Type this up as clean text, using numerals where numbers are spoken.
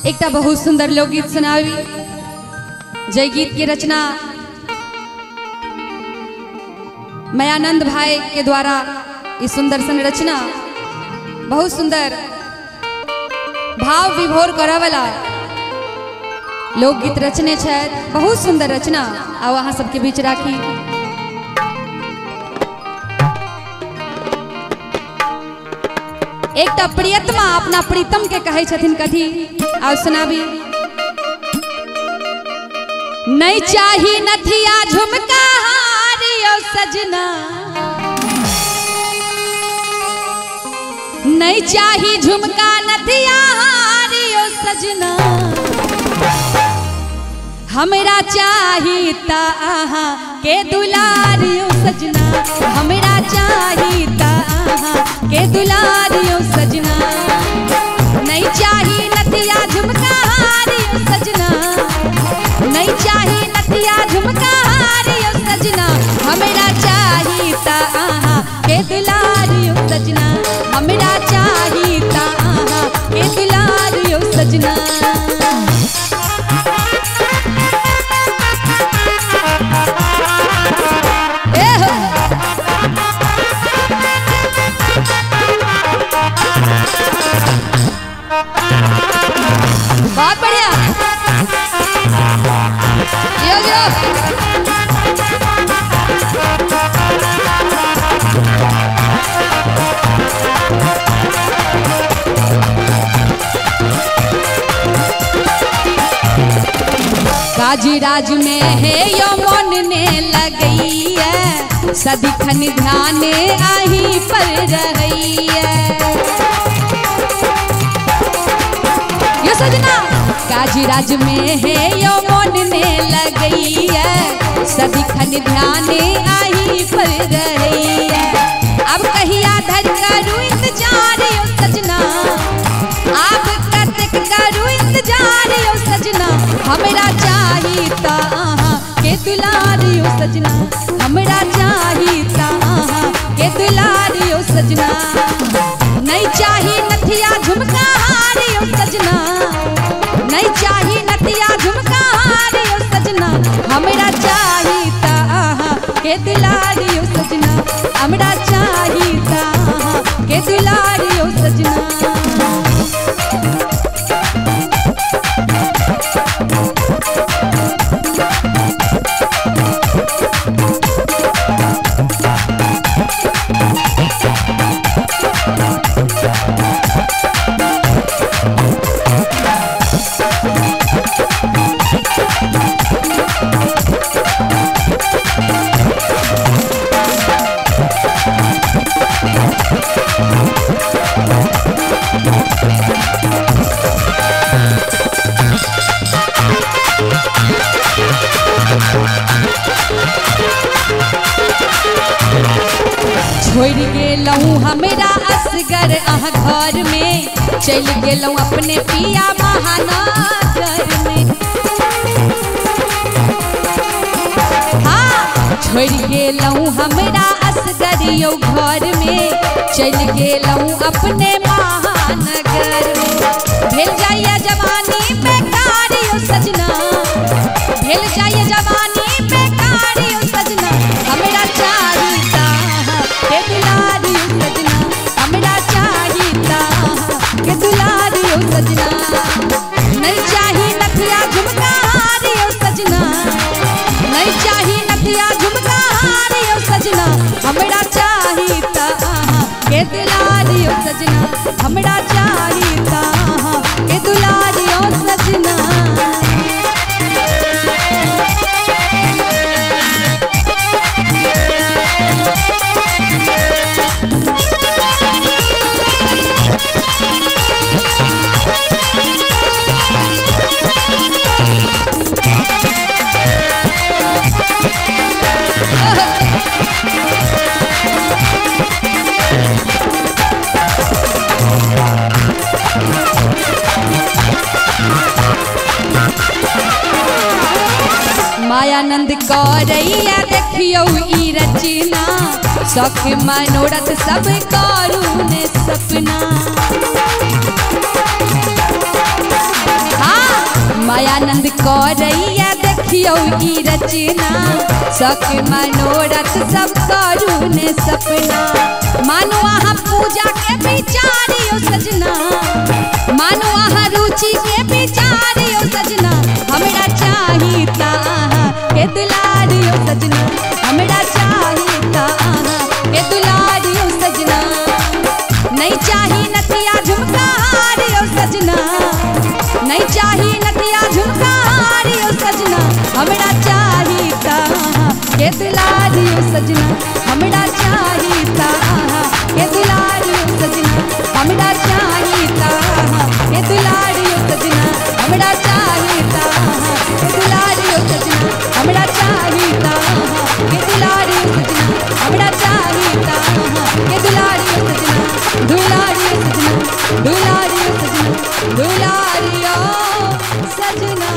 एक बहुत सुंदर लोकगीत सुनावी। जय गीत की रचना मयानंद भाई के द्वारा इस सुंदर संरचना बहुत सुंदर भाव विभोर करे वाला लोकगीत रचने छे। बहुत सुंदर रचना आ वहाँ सबके बीच राखी। एक तो प्रियतमा अपना प्रीतम के कहे छथिन कथी आ सुनाबी। नहीं चाही नथिया झुमका हारियो सजना, नहीं चाही झुमका नथिया हारियो सजना, हमरा चाही ता आहा के दुलारियो सजना, हमरा चाही ता आहा के दुलारियो सजना। नहीं चाही नथिया झुमका हारियो सजना, नहीं चाही नथिया झुमका हारियो सजना, हमरा चाही ता आहा के दुलारियो सजना, हमरा चाही ता आहा के दुलारियो सजना। बहुत बढ़िया यो यो। काजीराज में है यो मन ने लगई है, सदिखन ध्यान आही पर रही है यो सजना। काजीराज में है यो मन ने लगई है, सदिखन ध्यान आही पर रही है। अब कहिया धर करूं इंतजार यो सजना, अब कतक करूं इंतजार यो सजना, हमरा चाही ता आहा के दुलारियो सजना, हमरा चाही ता आहा के दुलारियो सजना। नहीं चाही नथिया झुमका हारियो सजना, नहीं चाही नथिया झुमका हारियो सजना, हमरा चाही ता आहा के दुलारियो सजना, हमरा चाही ता आहा के दुलारियो सजना। छोड़ गेलूँ हमरा असगर अहाँ घर में, चल गेलूँ अपने पिया महानगर में। हाँ छोड़ गेलूँ हमरा असगर यो घर में, चल गेलूँ अपने महानगर में। भेल जाइए जवानी बेकार यो सजना, भेल जाइए जवानी बेकार यो सजना, हमरा चाही ता के दुलारियो सजना, हमरा चाही ता के दुलारियो सजना। नहीं चाही नथिया झुमका हारियो सजना, नहीं चाही नथिया झुमका हारियो सजना, हमरा चाही ता के दुलारियो सजना, हमरा चाही ता के दुलारियो सजना। मायानंद करैया देखियो ई रचना, शौक मनोरथ सब करू ने सपना। दयानंद करैया देखियो ई रचना सक मनोरथ सब करू ने सपना मानो आहा पूजा के विचारियो सजना मानो आहा रुचि के विचारियो सजना हमरा चाही ता के दुलारियो सजना हमरा चाही ता के दुलारियो सजना नहीं चाही नथिया झुमका हारियो सजना नहीं चाही नथिया झुमका हारियो सजना हमरा चाही ता के दुलारियो सजना हमरा चाही ता के दुलारियो सजना हमरा चाही ता के दुलारियो सजना हमरा चाही ता के दुलारियो सजना हमरा चाही ता के दुलारियो सजना हमरा चाही ता के दुलारियो सजना दुलारियो सजना दुलारियो सजना दुलारियो सजना।